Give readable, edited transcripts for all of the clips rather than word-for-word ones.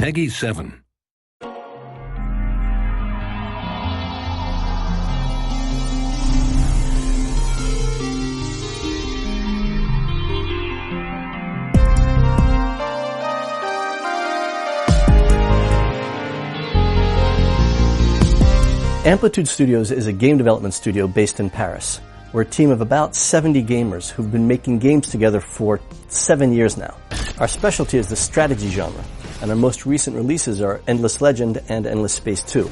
Peggy 7. Amplitude Studios is a game development studio based in Paris. We're a team of about 70 gamers who've been making games together for 7 years now. Our specialty is the strategy genre, and our most recent releases are Endless Legend and Endless Space 2.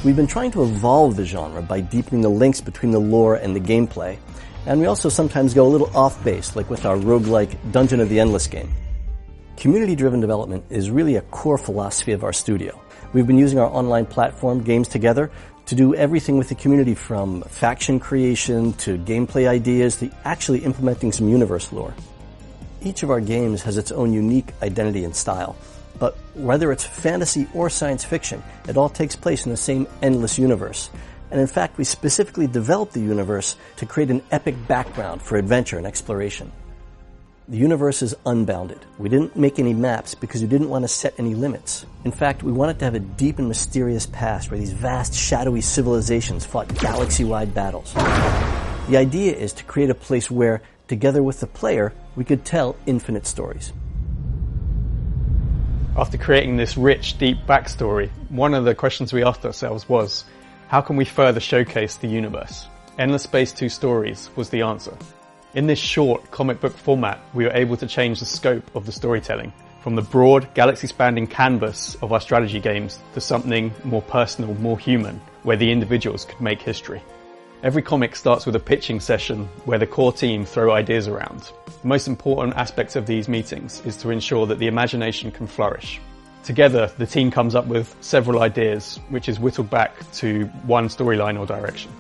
We've been trying to evolve the genre by deepening the links between the lore and the gameplay, and we also sometimes go a little off-base, like with our roguelike Dungeon of the Endless game. Community-driven development is really a core philosophy of our studio. We've been using our online platform, Games Together, to do everything with the community from faction creation to gameplay ideas to actually implementing some universe lore. Each of our games has its own unique identity and style, but whether it's fantasy or science fiction, it all takes place in the same endless universe. And in fact, we specifically developed the universe to create an epic background for adventure and exploration. The universe is unbounded. We didn't make any maps because we didn't want to set any limits. In fact, we wanted to have a deep and mysterious past where these vast, shadowy civilizations fought galaxy-wide battles. The idea is to create a place where, together with the player, we could tell infinite stories. After creating this rich, deep backstory, one of the questions we asked ourselves was, how can we further showcase the universe? Endless Space 2 Stories was the answer. In this short comic book format, we were able to change the scope of the storytelling from the broad, galaxy-spanning canvas of our strategy games to something more personal, more human, where the individuals could make history. Every comic starts with a pitching session where the core team throw ideas around. The most important aspect of these meetings is to ensure that the imagination can flourish. Together, the team comes up with several ideas, which is whittled back to one storyline or direction.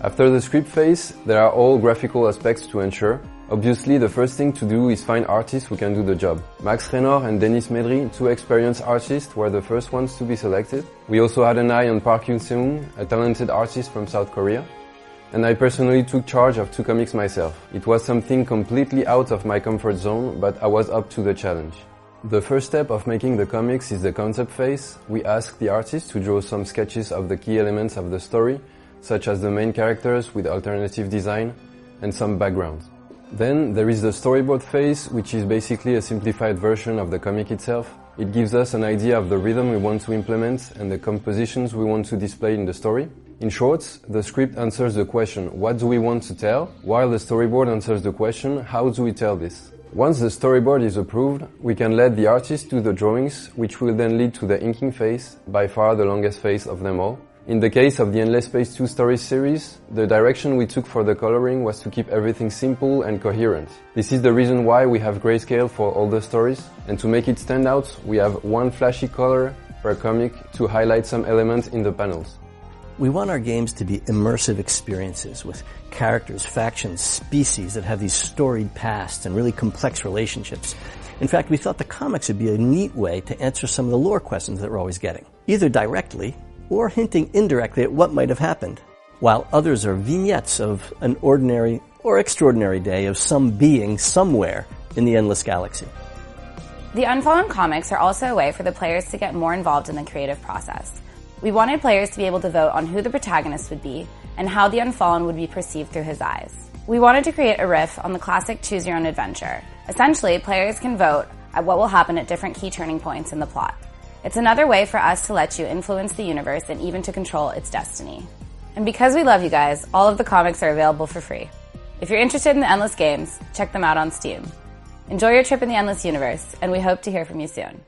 After the script phase, there are all graphical aspects to ensure. Obviously, the first thing to do is find artists who can do the job. Max Renor and Denis Medri, two experienced artists, were the first ones to be selected. We also had an eye on Park Yoon-seung, a talented artist from South Korea. And I personally took charge of 2 comics myself. It was something completely out of my comfort zone, but I was up to the challenge. The first step of making the comics is the concept phase. We ask the artist to draw some sketches of the key elements of the story, such as the main characters with alternative design and some background. Then there is the storyboard phase, which is basically a simplified version of the comic itself. It gives us an idea of the rhythm we want to implement and the compositions we want to display in the story. In short, the script answers the question, what do we want to tell? While the storyboard answers the question, how do we tell this? Once the storyboard is approved, we can let the artist do the drawings, which will then lead to the inking phase, by far the longest phase of them all. In the case of the Endless Space 2 Stories series, the direction we took for the coloring was to keep everything simple and coherent. This is the reason why we have grayscale for all the stories, and to make it stand out, we have one flashy color per comic to highlight some elements in the panels. We want our games to be immersive experiences with characters, factions, species that have these storied pasts and really complex relationships. In fact, we thought the comics would be a neat way to answer some of the lore questions that we're always getting, either directly or hinting indirectly at what might have happened, while others are vignettes of an ordinary or extraordinary day of some being somewhere in the endless galaxy. The Unfallen comics are also a way for the players to get more involved in the creative process. We wanted players to be able to vote on who the protagonist would be and how the Unfallen would be perceived through his eyes. We wanted to create a riff on the classic Choose Your Own Adventure. Essentially, players can vote at what will happen at different key turning points in the plot. It's another way for us to let you influence the universe and even to control its destiny. And because we love you guys, all of the comics are available for free. If you're interested in the Endless games, check them out on Steam. Enjoy your trip in the Endless universe, and we hope to hear from you soon.